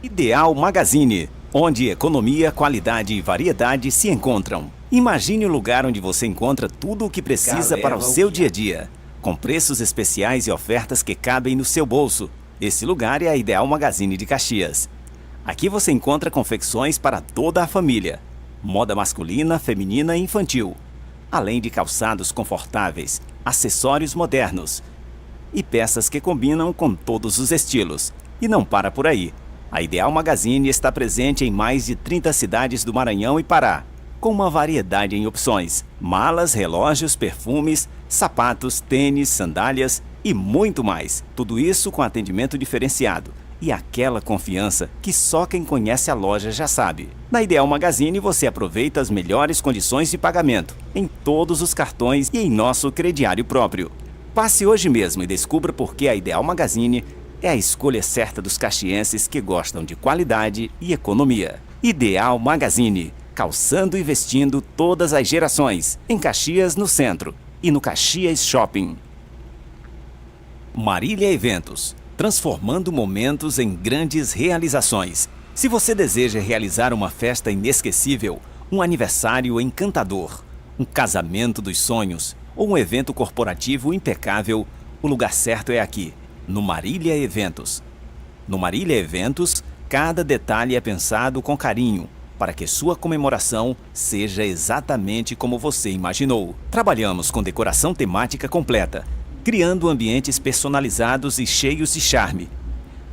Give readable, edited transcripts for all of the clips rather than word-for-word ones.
Ideal Magazine, onde economia, qualidade e variedade se encontram. Imagine o lugar onde você encontra tudo o que precisa para o seu dia a dia, com preços especiais e ofertas que cabem no seu bolso. Esse lugar é a Ideal Magazine de Caxias. Aqui você encontra confecções para toda a família, moda masculina, feminina e infantil, além de calçados confortáveis, acessórios modernos e peças que combinam com todos os estilos. E não para por aí. A Ideal Magazine está presente em mais de 30 cidades do Maranhão e Pará, com uma variedade em opções: malas, relógios, perfumes, sapatos, tênis, sandálias e muito mais. Tudo isso com atendimento diferenciado e aquela confiança que só quem conhece a loja já sabe. Na Ideal Magazine você aproveita as melhores condições de pagamento em todos os cartões e em nosso crediário próprio. Passe hoje mesmo e descubra por que a Ideal Magazine é a escolha certa dos caxienses que gostam de qualidade e economia. Ideal Magazine, calçando e vestindo todas as gerações, em Caxias, no centro, e no Caxias Shopping. Marília Eventos, transformando momentos em grandes realizações. Se você deseja realizar uma festa inesquecível, um aniversário encantador, um casamento dos sonhos ou um evento corporativo impecável, o lugar certo é aqui, no Marília Eventos. No Marília Eventos, cada detalhe é pensado com carinho, para que sua comemoração seja exatamente como você imaginou. Trabalhamos com decoração temática completa, criando ambientes personalizados e cheios de charme.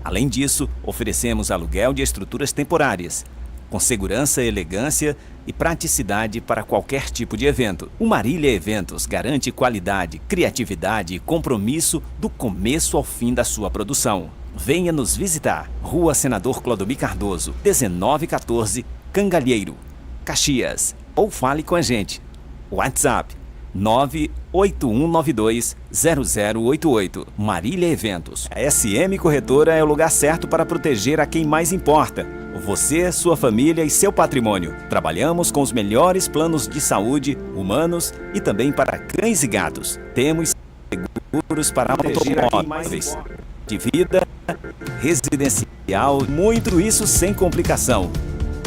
Além disso, oferecemos aluguel de estruturas temporárias, com segurança, elegância e praticidade para qualquer tipo de evento. O Marília Eventos garante qualidade, criatividade e compromisso do começo ao fim da sua produção. Venha nos visitar. Rua Senador Clodomir Cardoso, 1914, Cangalheiro, Caxias. Ou fale com a gente. WhatsApp 981920088. Marília Eventos. A SM Corretora é o lugar certo para proteger a quem mais importa: você, sua família e seu patrimônio. Trabalhamos com os melhores planos de saúde, humanos e também para cães e gatos. Temos seguros para automóveis, de vida, residencial, muito isso sem complicação.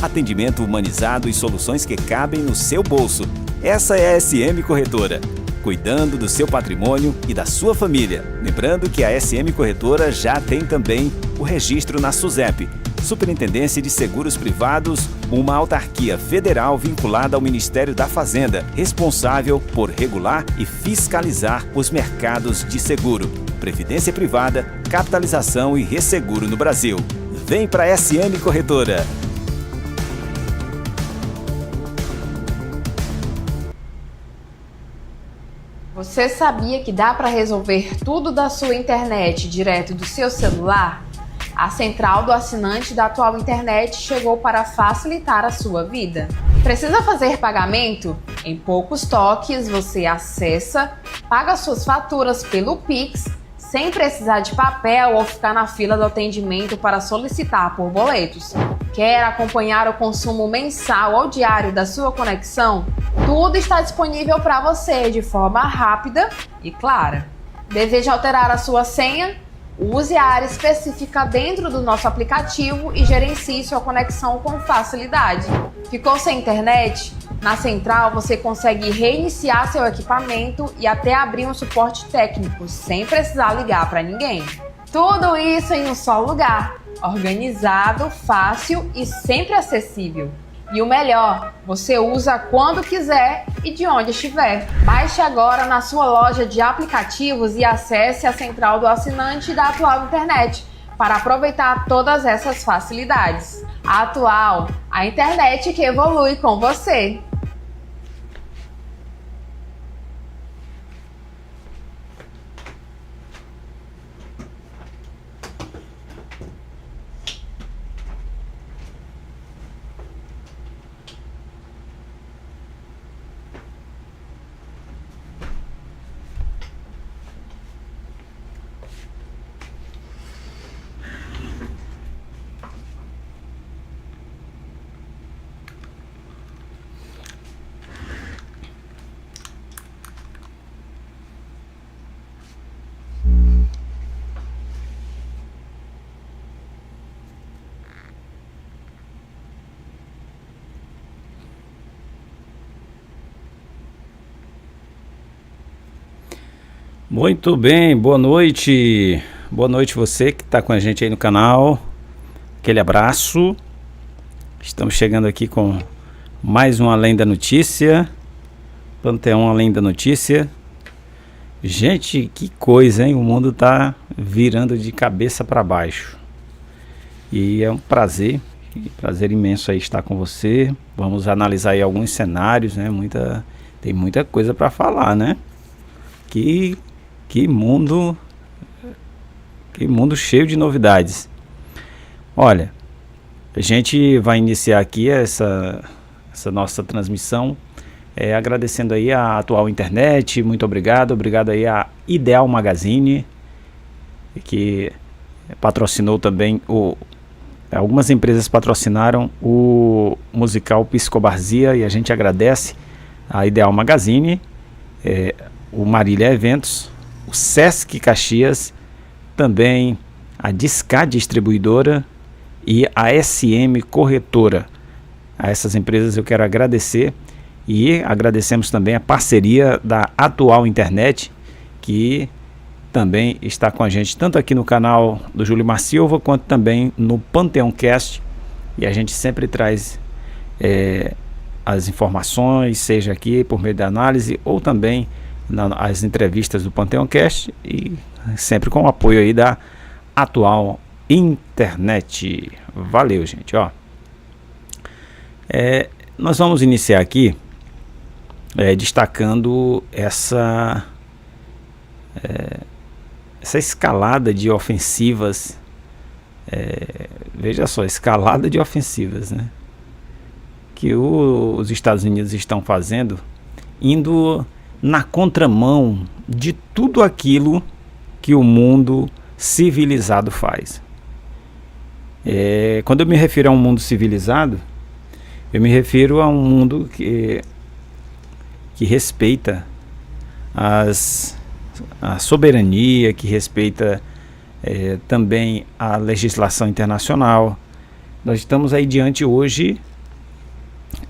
Atendimento humanizado e soluções que cabem no seu bolso. Essa é a SM Corretora, cuidando do seu patrimônio e da sua família. Lembrando que a SM Corretora já tem também o registro na SUSEP, Superintendência de Seguros Privados, uma autarquia federal vinculada ao Ministério da Fazenda, responsável por regular e fiscalizar os mercados de seguro, previdência privada, capitalização e resseguro no Brasil. Vem para a SM Corretora! Você sabia que dá para resolver tudo da sua internet direto do seu celular? A central do assinante da Atual Internet chegou para facilitar a sua vida. Precisa fazer pagamento? Em poucos toques você acessa, paga suas faturas pelo Pix, sem precisar de papel ou ficar na fila do atendimento para solicitar por boletos. Quer acompanhar o consumo mensal ou diário da sua conexão? Tudo está disponível para você de forma rápida e clara. Deseja alterar a sua senha? Use a área específica dentro do nosso aplicativo e gerencie sua conexão com facilidade. Ficou sem internet? Na central você consegue reiniciar seu equipamento e até abrir um suporte técnico sem precisar ligar para ninguém. Tudo isso em um só lugar, organizado, fácil e sempre acessível. E o melhor, você usa quando quiser e de onde estiver. Baixe agora na sua loja de aplicativos e acesse a central do assinante da Atual Internet para aproveitar todas essas facilidades. A Atual, a internet que evolui com você. Muito bem, boa noite. Boa noite você que está com a gente aí no canal. Aquele abraço. Estamos chegando aqui com mais um Além da Notícia. Panteão Além da Notícia. Gente, que coisa, hein? O mundo tá virando de cabeça para baixo. E é um prazer imenso aí estar com você. Vamos analisar aí alguns cenários, né? Tem muita coisa para falar, né? Que mundo cheio de novidades. Olha, a gente vai iniciar aqui essa nossa transmissão agradecendo aí a Atual Internet. Muito obrigado aí a Ideal Magazine, que patrocinou também algumas empresas patrocinaram o musical Psicobarzia, e a gente agradece a Ideal Magazine, o Marília Eventos, o Sesc Caxias, também a Discar Distribuidora e a SM Corretora. A essas empresas eu quero agradecer, e agradecemos também a parceria da Atual Internet, que também está com a gente tanto aqui no canal do Julimar Silva quanto também no Panteão Cast, e a gente sempre traz as informações, seja aqui por meio da análise ou também as entrevistas do Panteão Cast, e sempre com o apoio aí da Atual Internet. Valeu, gente. Nós vamos iniciar aqui destacando essa escalada de ofensivas. Veja só, escalada de ofensivas, né, que os Estados Unidos estão fazendo, indo na contramão de tudo aquilo que o mundo civilizado faz. Quando eu me refiro a um mundo civilizado, eu me refiro a um mundo que respeita a soberania, que respeita também a legislação internacional. Nós estamos aí diante hoje,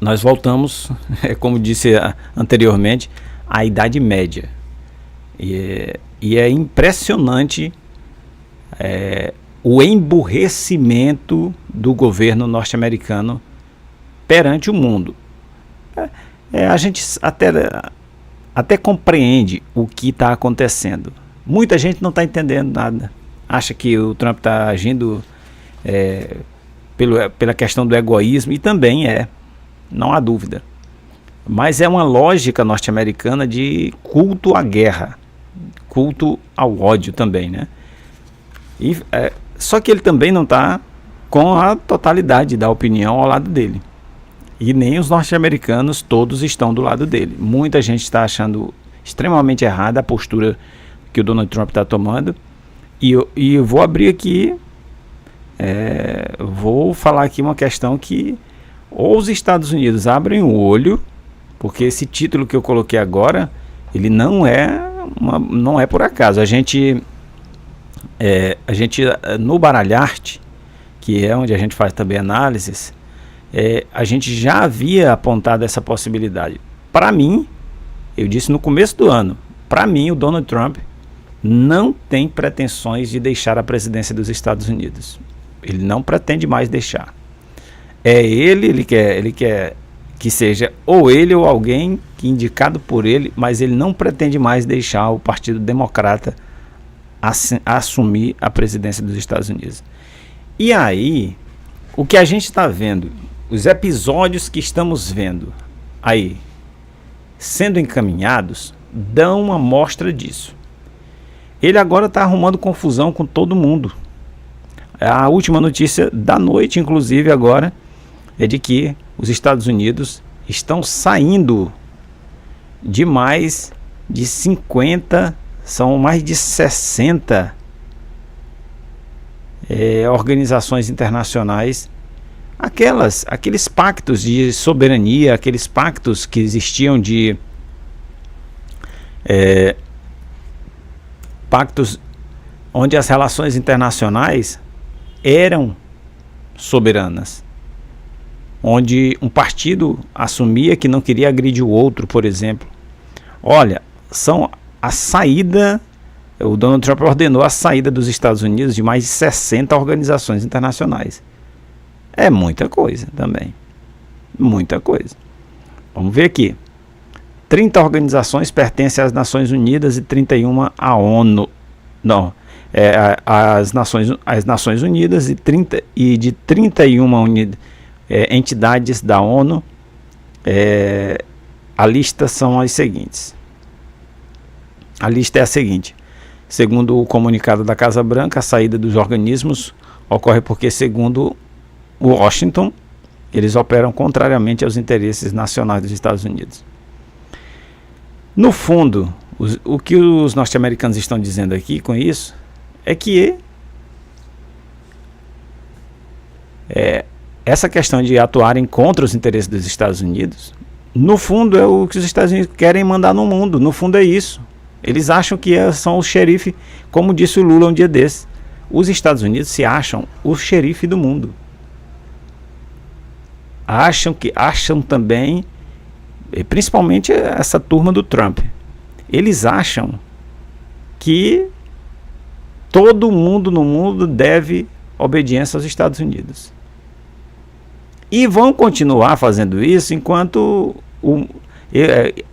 nós voltamos, como disse anteriormente, à Idade Média. E é impressionante o emburrecimento do governo norte-americano perante o mundo. A gente até compreende o que está acontecendo. Muita gente não está entendendo nada. Acha que o Trump está agindo pela questão do egoísmo, e também não há dúvida. Mas é uma lógica norte-americana de culto à guerra, culto ao ódio também, né? Só que ele também não está com a totalidade da opinião ao lado dele. E nem os norte-americanos todos estão do lado dele. Muita gente está achando extremamente errada a postura que o Donald Trump está tomando. E eu vou abrir aqui, vou falar aqui uma questão que ou os Estados Unidos abrem o olho, porque esse título que eu coloquei agora, ele não é por acaso. A gente no Baralharte, que é onde a gente faz também análises, a gente já havia apontado essa possibilidade. Para mim, eu disse no começo do ano, para mim o Donald Trump não tem pretensões de deixar a presidência dos Estados Unidos. Ele não pretende mais deixar. Ele quer que seja ou ele ou alguém que indicado por ele, mas ele não pretende mais deixar o Partido Democrata assumir a presidência dos Estados Unidos. E aí, o que a gente está vendo, os episódios que estamos vendo aí sendo encaminhados, dão uma mostra disso. Ele agora está arrumando confusão com todo mundo. A última notícia da noite, inclusive agora, é de que os Estados Unidos estão saindo de mais de 50, são mais de 60 organizações internacionais, aqueles pactos de soberania, aqueles pactos que existiam de pactos onde as relações internacionais eram soberanas, onde um partido assumia que não queria agredir o outro, por exemplo. Olha, são a saída o Donald Trump ordenou a saída dos Estados Unidos de mais de 60 organizações internacionais. É muita coisa também. Muita coisa. Vamos ver aqui. 30 organizações pertencem às Nações Unidas e 31 à ONU. Não, as Nações Unidas e de 31 entidades da ONU, a lista são as seguintes. A lista é a seguinte. Segundo o comunicado da Casa Branca, a saída dos organismos ocorre porque, segundo Washington, eles operam contrariamente aos interesses nacionais dos Estados Unidos. No fundo, o que os norte-americanos estão dizendo aqui com isso é que essa questão de atuarem contra os interesses dos Estados Unidos, no fundo é o que os Estados Unidos querem mandar no mundo. No fundo é isso. Eles acham que são o xerife, como disse o Lula um dia desses. Os Estados Unidos se acham o xerife do mundo. Acham também, principalmente essa turma do Trump, eles acham que todo mundo no mundo deve obediência aos Estados Unidos. E vão continuar fazendo isso enquanto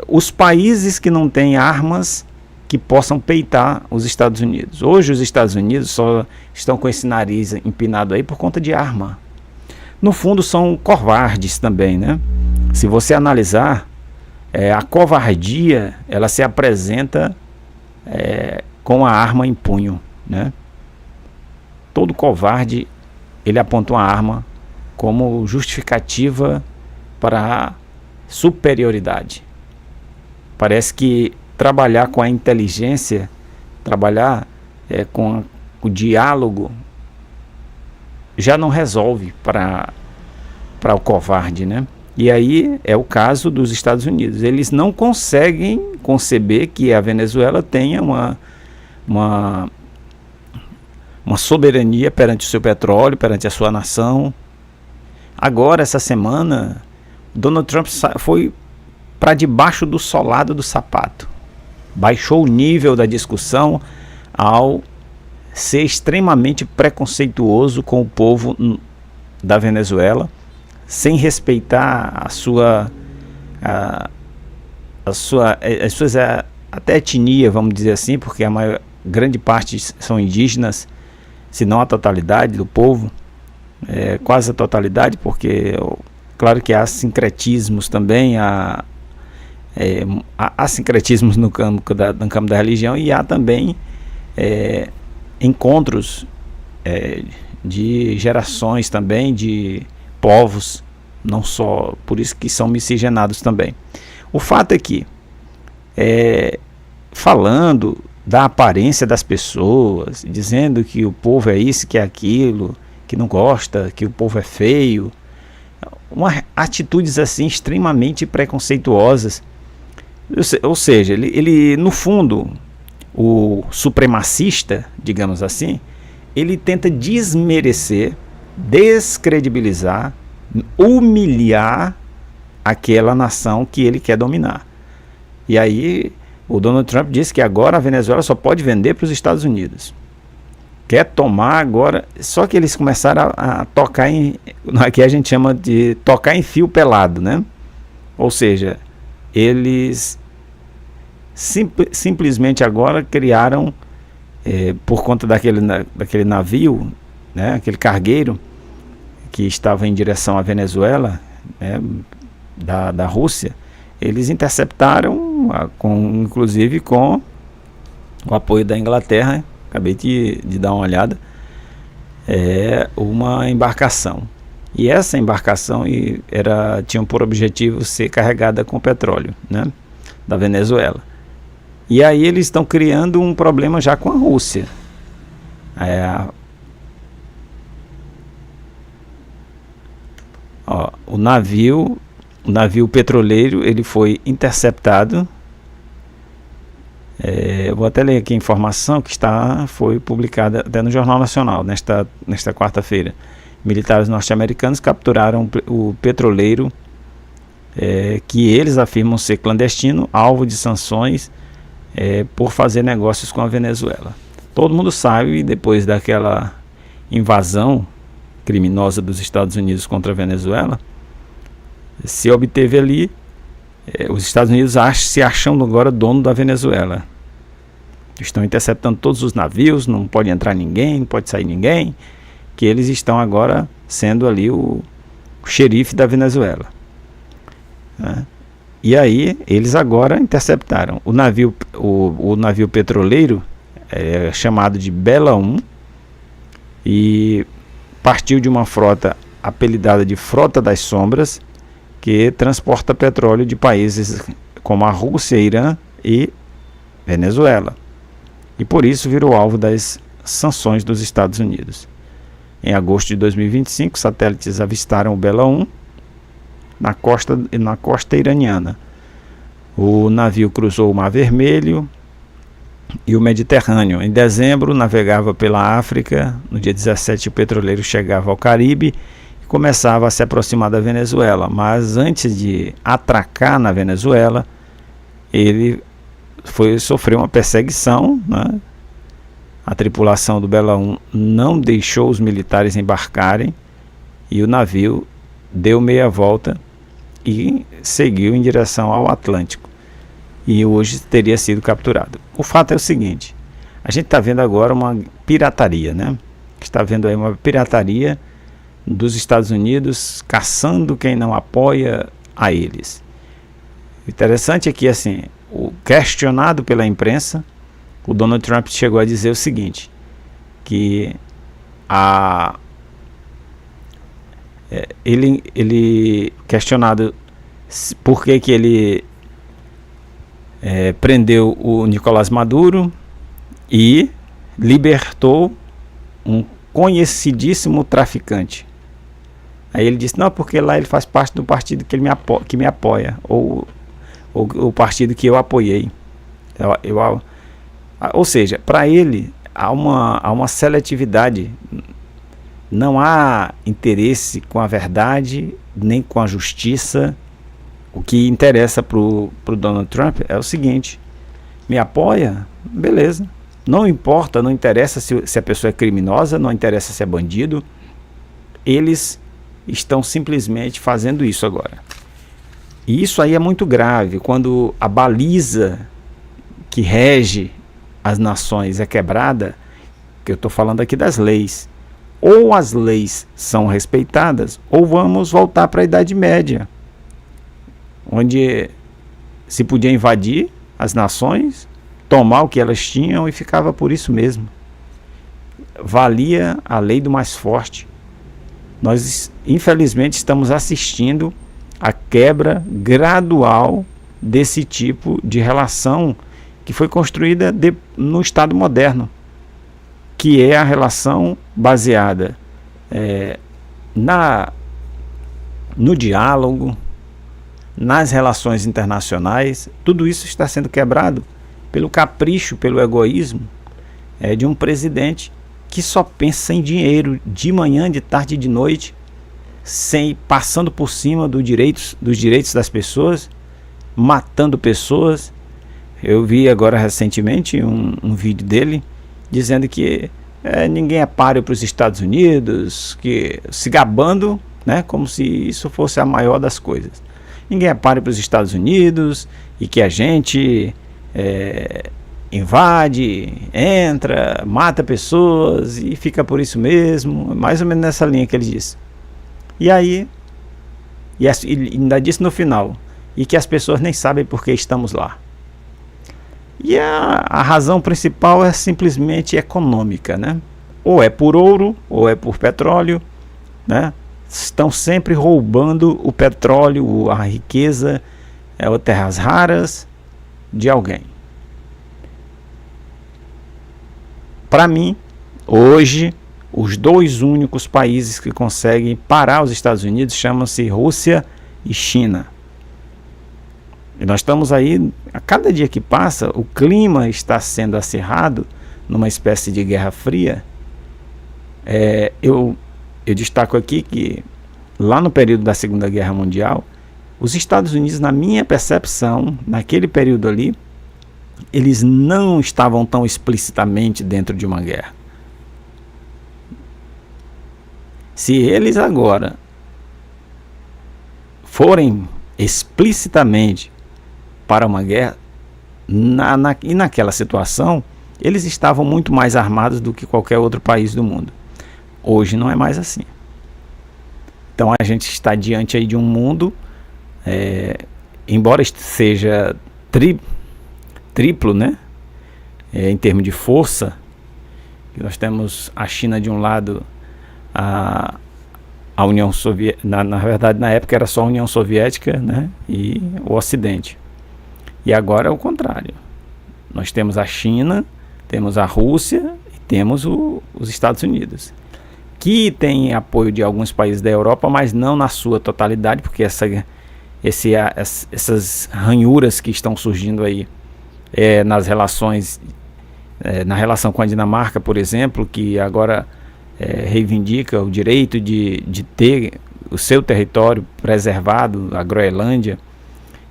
os países que não têm armas que possam peitar os Estados Unidos. Hoje os Estados Unidos só estão com esse nariz empinado aí por conta de arma. No fundo são covardes também, né? Se você analisar, a covardia, ela se apresenta com a arma em punho, né? Todo covarde, ele aponta uma arma como justificativa para a superioridade. Parece que trabalhar com a inteligência, trabalhar com o diálogo, já não resolve para o covarde, né? E aí é o caso dos Estados Unidos. Eles não conseguem conceber que a Venezuela tenha uma soberania perante o seu petróleo, perante a sua nação. Agora, essa semana, Donald Trump foi para debaixo do solado do sapato. Baixou o nível da discussão ao ser extremamente preconceituoso com o povo da Venezuela, sem respeitar as suas até etnia, vamos dizer assim, porque grande parte são indígenas, se não a totalidade do povo, quase a totalidade, porque claro que há sincretismos também, há sincretismos no campo da religião, e há também encontros de gerações também, de povos, não só, por isso que são miscigenados também. O fato é que, falando da aparência das pessoas, dizendo que o povo é isso, que é aquilo, que não gosta, que o povo é feio, atitudes assim extremamente preconceituosas. Ou seja, ele no fundo, o supremacista, digamos assim, ele tenta desmerecer, descredibilizar, humilhar aquela nação que ele quer dominar. E aí o Donald Trump disse que agora a Venezuela só pode vender para os Estados Unidos. Quer tomar agora, só que eles começaram a tocar aqui a gente chama de tocar em fio pelado, né? Ou seja, eles simplesmente agora criaram, por conta daquele navio, né, aquele cargueiro que estava em direção à Venezuela, né, da Rússia, eles interceptaram, inclusive com o apoio da Inglaterra. Acabei de dar uma olhada, uma embarcação. E essa embarcação tinha por objetivo ser carregada com petróleo, né, da Venezuela. E aí eles estão criando um problema já com a Rússia. O navio petroleiro, ele foi interceptado. Eu vou até ler aqui a informação que foi publicada até no Jornal Nacional nesta quarta-feira. Militares norte-americanos capturaram o petroleiro, que eles afirmam ser clandestino, alvo de sanções por fazer negócios com a Venezuela. Todo mundo sabe, depois daquela invasão criminosa dos Estados Unidos contra a Venezuela, se obteve ali, os Estados Unidos se acham agora dono da Venezuela. Estão interceptando todos os navios, não pode entrar ninguém, não pode sair ninguém, que eles estão agora sendo ali o xerife da Venezuela, né? E aí eles agora interceptaram o navio petroleiro, chamado de Bela 1, e partiu de uma frota apelidada de Frota das Sombras, que transporta petróleo de países como a Rússia, Irã e Venezuela, e por isso virou alvo das sanções dos Estados Unidos. Em agosto de 2025, satélites avistaram o Bela 1 na costa iraniana. O navio cruzou o Mar Vermelho e o Mediterrâneo. Em dezembro, navegava pela África. No dia 17, o petroleiro chegava ao Caribe e começava a se aproximar da Venezuela. Mas antes de atracar na Venezuela, ele sofreu uma perseguição, né? A tripulação do Bela 1 não deixou os militares embarcarem e o navio deu meia volta e seguiu em direção ao Atlântico. E hoje teria sido capturado. O fato é o seguinte: a gente está vendo agora uma pirataria, né? Está vendo aí uma pirataria dos Estados Unidos caçando quem não apoia a eles. O interessante é que, assim, questionado pela imprensa, o Donald Trump chegou a dizer o seguinte, que ele questionado por que ele prendeu o Nicolás Maduro e libertou um conhecidíssimo traficante. Aí ele disse, não, porque lá ele faz parte do partido que me apoia, ou o partido que eu apoiei. Ou seja, para ele há uma seletividade, não há interesse com a verdade, nem com a justiça. O que interessa para o Donald Trump é o seguinte: me apoia? Beleza. Não importa, não interessa se a pessoa é criminosa, não interessa se é bandido. Eles estão simplesmente fazendo isso agora. E isso aí é muito grave, quando a baliza que rege as nações é quebrada, que eu estou falando aqui das leis. Ou as leis são respeitadas, ou vamos voltar para a Idade Média, onde se podia invadir as nações, tomar o que elas tinham e ficava por isso mesmo. Valia a lei do mais forte. Nós, infelizmente, estamos assistindo à quebra gradual desse tipo de relação que foi construída no Estado moderno, que é a relação baseada no diálogo, nas relações internacionais. Tudo isso está sendo quebrado pelo capricho, pelo egoísmo de um presidente que só pensa em dinheiro, de manhã, de tarde e de noite, passando por cima dos direitos das pessoas, matando pessoas. Eu vi agora recentemente um vídeo dele dizendo que ninguém é páreo para os Estados Unidos, que se gabando, né, como se isso fosse a maior das coisas. Ninguém é páreo para os Estados Unidos e que a gente invade, entra, mata pessoas e fica por isso mesmo, mais ou menos nessa linha que ele disse. E aí, ele ainda disse no final, e que as pessoas nem sabem por que estamos lá. E a razão principal é simplesmente econômica, né? Ou é por ouro, ou é por petróleo, né? Estão sempre roubando o petróleo, a riqueza, terras raras de alguém. Para mim, hoje, os dois únicos países que conseguem parar os Estados Unidos chamam-se Rússia e China. E nós estamos aí, a cada dia que passa, o clima está sendo acirrado numa espécie de guerra fria. Eu destaco aqui que lá no período da Segunda Guerra Mundial, os Estados Unidos, na minha percepção, naquele período ali, eles não estavam tão explicitamente dentro de uma guerra. Se eles agora forem explicitamente para uma guerra, e naquela situação, eles estavam muito mais armados do que qualquer outro país do mundo. Hoje não é mais assim. Então a gente está diante aí de um mundo, embora seja triplo, né? Em termos de força, nós temos a China de um lado, a União Soviética, na verdade na época era só a União Soviética, né? E o Ocidente. E agora é o contrário. Nós temos a China, temos a Rússia e temos os Estados Unidos, que tem apoio de alguns países da Europa, mas não na sua totalidade, porque essas ranhuras que estão surgindo aí nas relações, na relação com a Dinamarca, por exemplo, que agora reivindica o direito de ter o seu território preservado, a Groenlândia.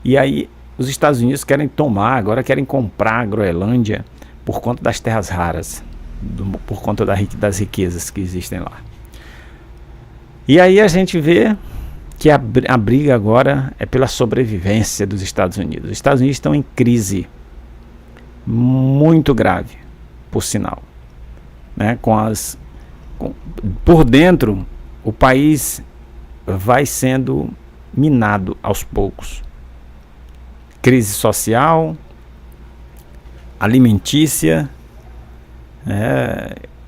E aí os Estados Unidos agora querem comprar a Groenlândia por conta das terras raras, por conta das riquezas que existem lá. E aí a gente vê que a briga agora é pela sobrevivência dos Estados Unidos. Os Estados Unidos estão em crise muito grave, por sinal, né? Por dentro, o país vai sendo minado aos poucos. Crise social, alimentícia,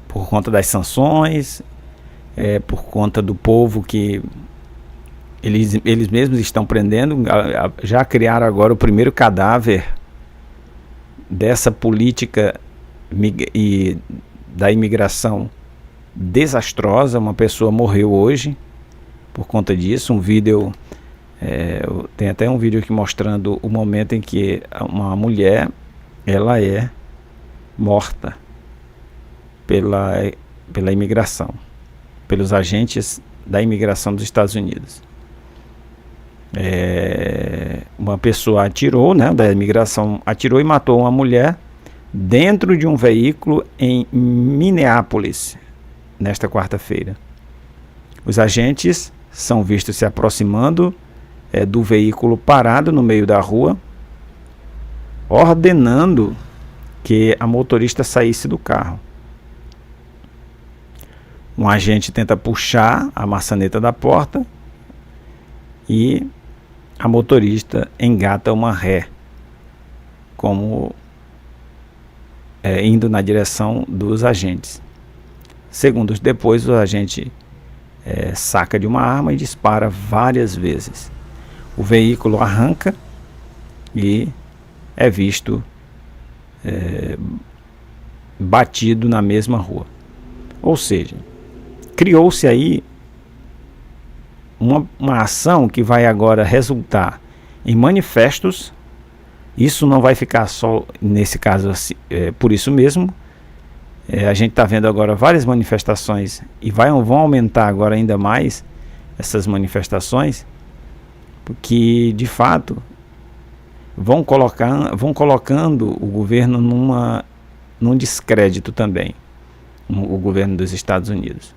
por conta das sanções, por conta do povo que eles mesmos estão prendendo. Já criaram agora o primeiro cadáver dessa política da imigração desastrosa. Uma pessoa morreu hoje por conta disso. Um vídeo, tem até um vídeo aqui mostrando o momento em que uma mulher, ela é morta pela imigração, pelos agentes da imigração dos Estados Unidos. Uma pessoa atirou, né, da imigração, atirou e matou uma mulher dentro de um veículo em Minneapolis, nesta quarta-feira. Os agentes são vistos se aproximando do veículo parado no meio da rua, ordenando que a motorista saísse do carro. Um agente tenta puxar a maçaneta da porta e a motorista engata uma ré, como indo na direção dos agentes. Segundos depois, o agente saca de uma arma e dispara várias vezes. O veículo arranca e é visto batido na mesma rua. Ou seja, criou-se aí uma ação que vai agora resultar em manifestos. Isso não vai ficar só nesse caso assim, por isso mesmo. A gente está vendo agora várias manifestações e vão aumentar agora ainda mais essas manifestações, porque de fato vão colocando o governo num descrédito também, o governo dos Estados Unidos.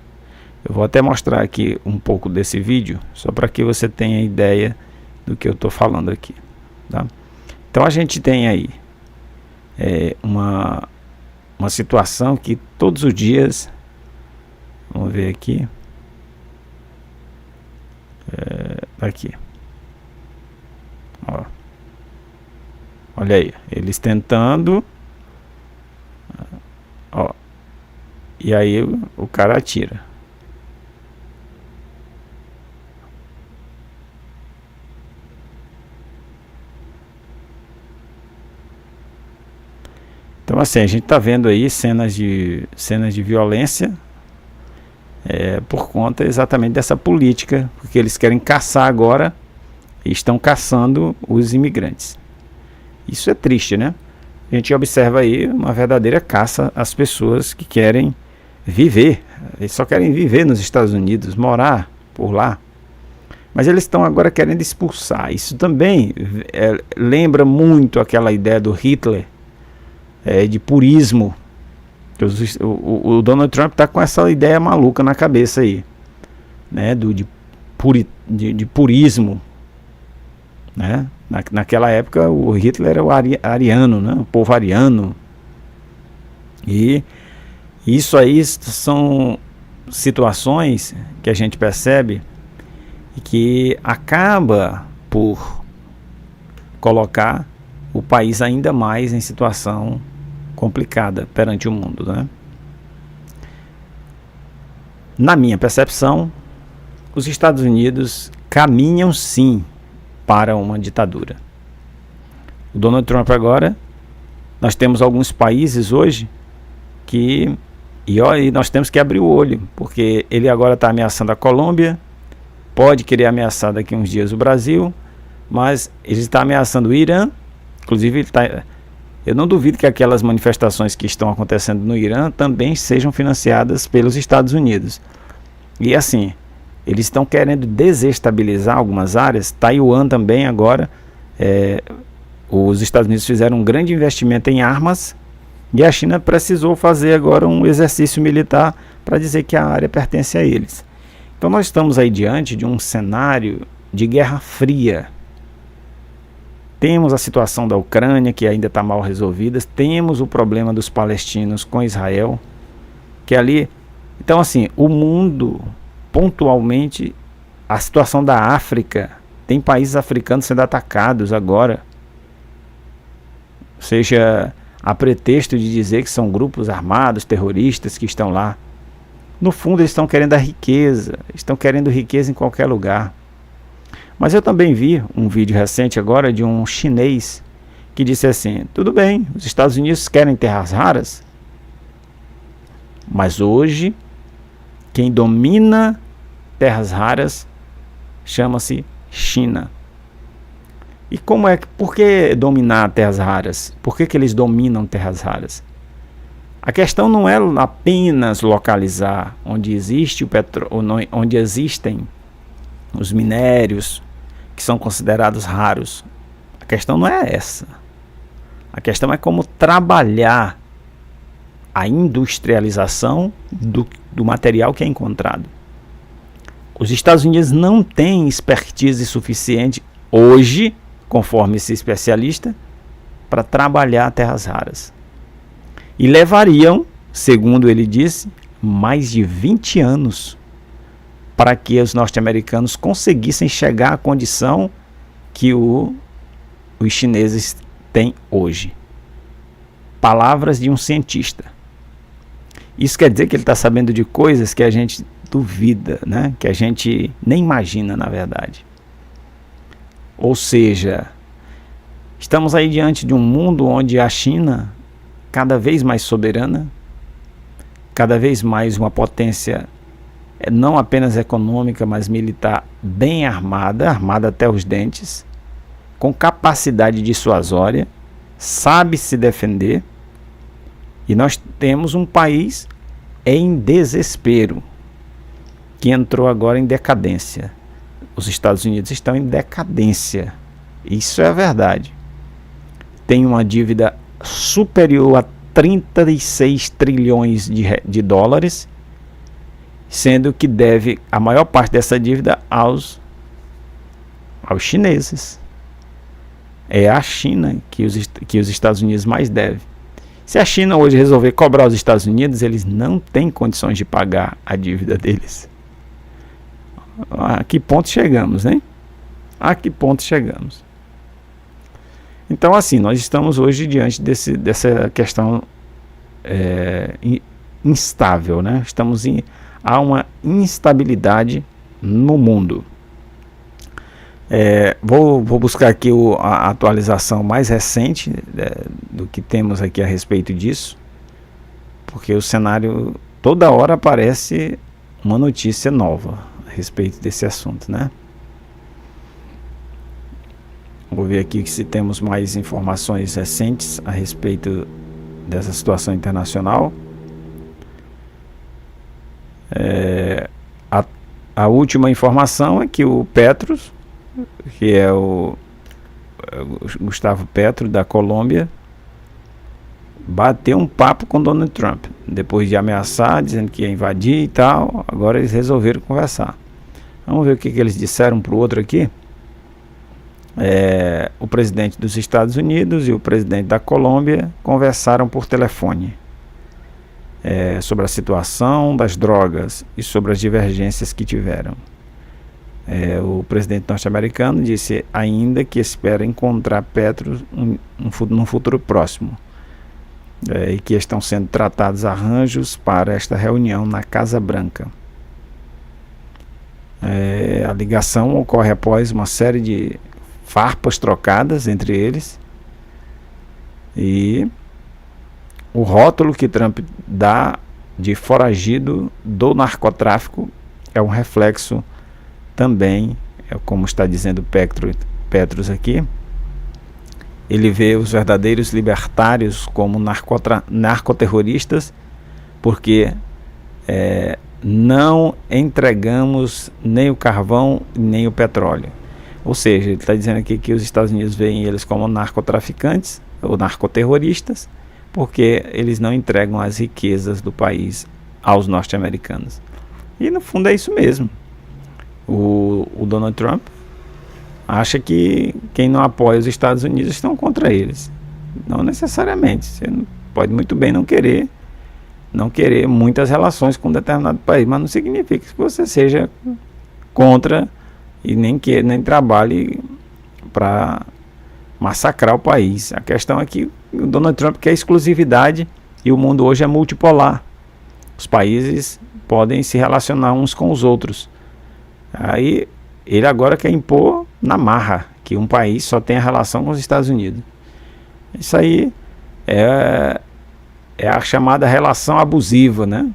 Eu vou até mostrar aqui um pouco desse vídeo, só para que você tenha ideia do que eu estou falando aqui, tá? Então a gente tem aí uma situação que todos os dias, vamos ver aqui, aqui, ó, olha aí, eles tentando, ó, e aí o cara atira. Então assim, a gente está vendo aí cenas de violência por conta exatamente dessa política, porque eles querem caçar agora, e estão caçando os imigrantes. Isso é triste, né? A gente observa aí uma verdadeira caça às pessoas que querem viver. Eles só querem viver nos Estados Unidos, morar por lá. Mas eles estão agora querendo expulsar. Isso também lembra muito aquela ideia do Hitler, de purismo. O Donald Trump está com essa ideia maluca na cabeça aí, né, de purismo, né? Naquela época o Hitler era o ariano, né? O povo ariano. E isso aí são situações que a gente percebe e que acaba por colocar o país ainda mais em situação complicada perante o mundo, né? Na minha percepção, os Estados Unidos caminham sim para uma ditadura. O Donald Trump agora, nós temos alguns países hoje que, e nós temos que abrir o olho, porque ele agora está ameaçando a Colômbia, pode querer ameaçar daqui a uns dias o Brasil, mas ele está ameaçando o Irã. Inclusive eu não duvido que aquelas manifestações que estão acontecendo no Irã também sejam financiadas pelos Estados Unidos. E assim, eles estão querendo desestabilizar algumas áreas. Taiwan também agora, os Estados Unidos fizeram um grande investimento em armas e a China precisou fazer agora um exercício militar para dizer que a área pertence a eles. Então nós estamos aí diante de um cenário de guerra fria. Temos a situação da Ucrânia, que ainda está mal resolvida. Temos o problema dos palestinos com Israel, que ali... Então, assim, o mundo, pontualmente, a situação da África, tem países africanos sendo atacados agora. Seja a pretexto de dizer que são grupos armados, terroristas que estão lá. No fundo, eles estão querendo a riqueza, estão querendo riqueza em qualquer lugar. Mas eu também vi um vídeo recente agora de um chinês que disse assim: tudo bem, os Estados Unidos querem terras raras, mas hoje quem domina terras raras chama-se China. E por que dominar terras raras? Por que eles dominam terras raras? A questão não é apenas localizar onde existe o petróleo, onde existem os minérios que são considerados raros. A questão não é essa. A questão é como trabalhar a industrialização do material que é encontrado. Os Estados Unidos não têm expertise suficiente hoje, conforme esse especialista, para trabalhar terras raras. E levariam, segundo ele disse, mais de 20 anos para que os norte-americanos conseguissem chegar à condição que os chineses têm hoje. Palavras de um cientista. Isso quer dizer que ele está sabendo de coisas que a gente duvida, né? Que a gente nem imagina, na verdade. Ou seja, estamos aí diante de um mundo onde a China, cada vez mais soberana, cada vez mais uma potência não apenas econômica, mas militar, bem armada até os dentes, com capacidade dissuasória, sabe se defender, e nós temos um país em desespero, que entrou agora em decadência. Os Estados Unidos estão em decadência, isso é verdade. Tem uma dívida superior a 36 trilhões de dólares, sendo que deve a maior parte dessa dívida aos chineses. É a China que os Estados Unidos mais devem. Se a China hoje resolver cobrar os Estados Unidos, eles não têm condições de pagar a dívida deles. A que ponto chegamos, hein? A que ponto chegamos? Então, assim, nós estamos hoje diante dessa questão instável, né? Há uma instabilidade no mundo. Vou buscar aqui a atualização mais recente do que temos aqui a respeito disso, porque o cenário, toda hora aparece uma notícia nova a respeito desse assunto, né? Vou ver aqui se temos mais informações recentes a respeito dessa situação internacional. A última informação é que o Petros, que é o Gustavo Petro da Colômbia, bater um papo com Donald Trump. Depois de ameaçar, dizendo que ia invadir e tal, agora eles resolveram conversar. Vamos ver o que eles disseram para o outro aqui. O presidente dos Estados Unidos e o presidente da Colômbia conversaram por telefone sobre a situação das drogas e sobre as divergências que tiveram. O presidente norte-americano disse ainda que espera encontrar Petro num futuro próximo, e que estão sendo tratados arranjos para esta reunião na Casa Branca. A ligação ocorre após uma série de farpas trocadas entre eles, e o rótulo que Trump dá de foragido do narcotráfico é um reflexo também, como está dizendo Petros aqui. Ele vê os verdadeiros libertários como narcoterroristas, porque não entregamos nem o carvão nem o petróleo. Ou seja, ele está dizendo aqui que os Estados Unidos veem eles como narcotraficantes ou narcoterroristas, porque eles não entregam as riquezas do país aos norte-americanos. E no fundo é isso mesmo. O Donald Trump acha que quem não apoia os Estados Unidos estão contra eles. Não necessariamente. Você pode muito bem não querer muitas relações com um determinado país, mas não significa que você seja contra e nem trabalhe para massacrar o país. A questão é que o Donald Trump quer exclusividade e o mundo hoje é multipolar. Os países podem se relacionar uns com os outros. Aí ele agora quer impor na marra que um país só tem a relação com os Estados Unidos. Isso aí é a chamada relação abusiva, né?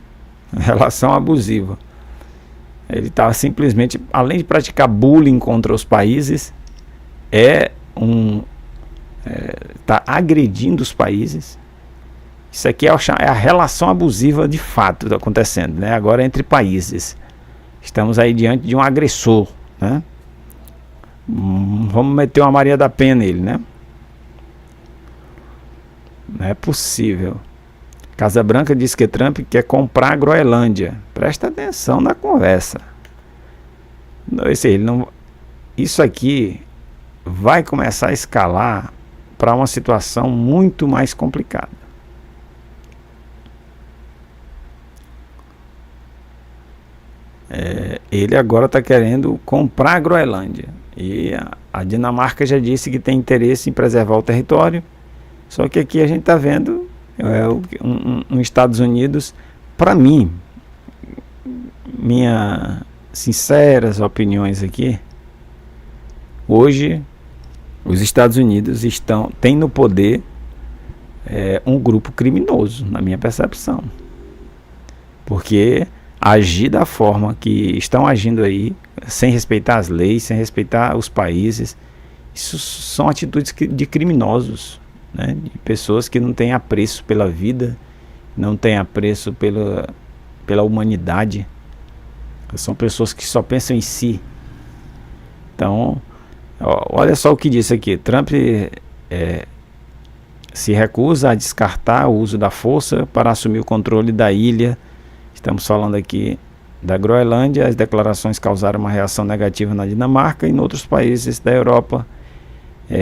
Relação abusiva. Ele está simplesmente, além de praticar bullying contra os países, está agredindo os países. Isso aqui é a relação abusiva de fato acontecendo, né? Agora entre países. Estamos aí diante de um agressor, né? Vamos meter uma Maria da Penha nele, né? Não é possível. Casa Branca diz que Trump quer comprar a Groenlândia. Presta atenção na conversa. Isso aqui vai começar a escalar para uma situação muito mais complicada. Ele agora está querendo comprar a Groenlândia. E a Dinamarca já disse que tem interesse em preservar o território. Só que aqui a gente está vendo Estados Unidos, para mim, minhas sinceras opiniões aqui, hoje os Estados Unidos têm no poder um grupo criminoso, na minha percepção. Porque agir da forma que estão agindo aí, sem respeitar as leis, sem respeitar os países, isso são atitudes de criminosos, né? De pessoas que não têm apreço pela vida, não têm apreço pela humanidade. São pessoas que só pensam em si. Então, olha só o que disse aqui. Trump se recusa a descartar o uso da força para assumir o controle da ilha. Estamos falando aqui da Groenlândia. As declarações causaram uma reação negativa na Dinamarca e em outros países da Europa.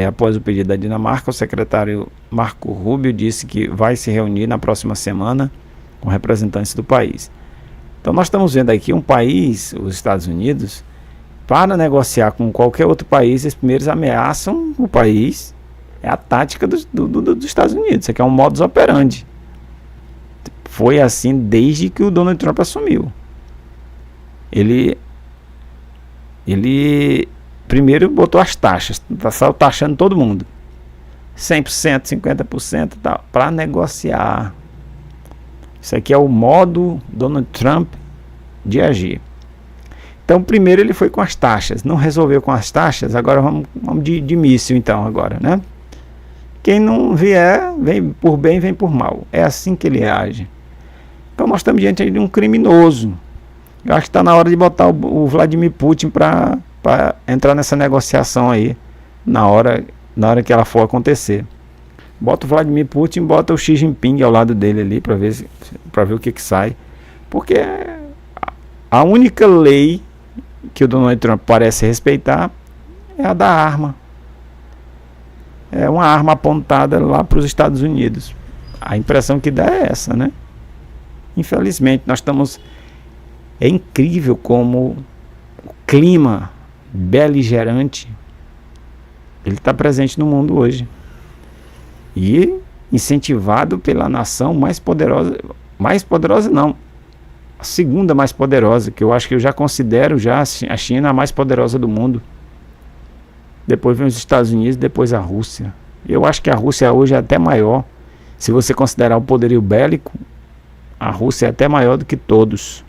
Após o pedido da Dinamarca, o secretário Marco Rubio disse que vai se reunir na próxima semana com representantes do país. Então nós estamos vendo aqui um país, os Estados Unidos, para negociar com qualquer outro país, eles primeiros ameaçam o país. É a tática dos Estados Unidos. Isso aqui é um modus operandi. Foi assim desde que o Donald Trump assumiu. Ele primeiro botou as taxas, saiu taxando todo mundo. 100%, 50% para negociar. Isso aqui é o modo Donald Trump de agir. Então primeiro ele foi com as taxas, não resolveu com as taxas, agora vamos de míssil então agora, né? Quem não vier, vem por bem, vem por mal. É assim que ele age. Então nós estamos diante de um criminoso. Eu acho que está na hora de botar o Vladimir Putin para entrar nessa negociação aí, na hora que ela for acontecer. Bota o Vladimir Putin, bota o Xi Jinping ao lado dele ali para ver o que sai. Porque a única lei que o Donald Trump parece respeitar é a da arma. É uma arma apontada lá para os Estados Unidos. A impressão que dá é essa, né? Infelizmente, nós estamos... É incrível como o clima beligerante ele está presente no mundo hoje. E incentivado pela nação mais poderosa não, a segunda mais poderosa, que eu acho que eu já considero já a China a mais poderosa do mundo. Depois vem os Estados Unidos, depois a Rússia. Eu acho que a Rússia hoje é até maior. Se você considerar o poderio bélico, a Rússia é até maior do que todos.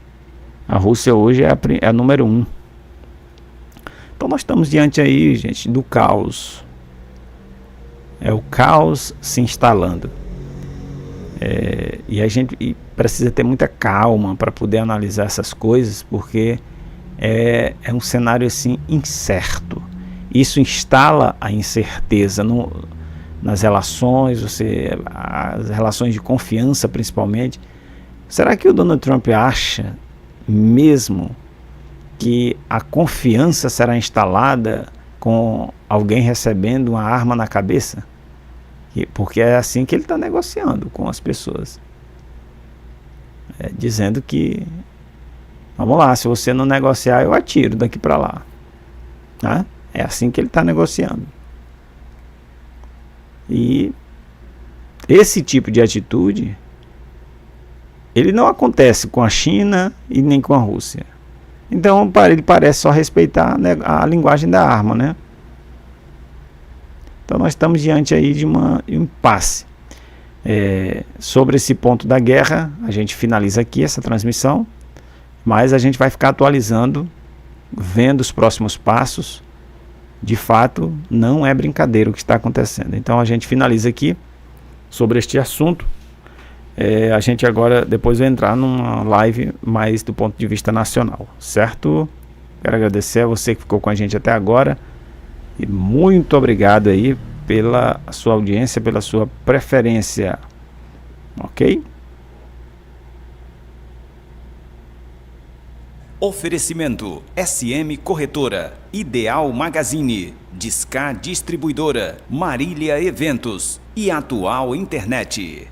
A Rússia hoje é a número 1. Então nós estamos diante aí, gente, do caos. É o caos se instalando. E a gente precisa ter muita calma para poder analisar essas coisas, porque é um cenário assim incerto. Isso instala a incerteza nas relações, as relações de confiança principalmente. Será que o Donald Trump acha mesmo que a confiança será instalada com alguém recebendo uma arma na cabeça? Porque é assim que ele está negociando com as pessoas. Dizendo que, vamos lá, se você não negociar, eu atiro daqui para lá. Tá? É assim que ele está negociando. E esse tipo de atitude, ele não acontece com a China e nem com a Rússia. Então ele parece só respeitar, né, a linguagem da arma, né? Então nós estamos diante aí de um impasse. Sobre esse ponto da guerra, a gente finaliza aqui essa transmissão, mas a gente vai ficar atualizando, vendo os próximos passos. De fato, não é brincadeira o que está acontecendo. Então a gente finaliza aqui sobre este assunto. A gente agora depois vai entrar numa live mais do ponto de vista nacional, certo? Quero agradecer a você que ficou com a gente até agora e muito obrigado aí pela sua audiência, pela sua preferência, ok? Oferecimento SM Corretora, Ideal Magazine, Discar Distribuidora, Marília Eventos e Atual Internet.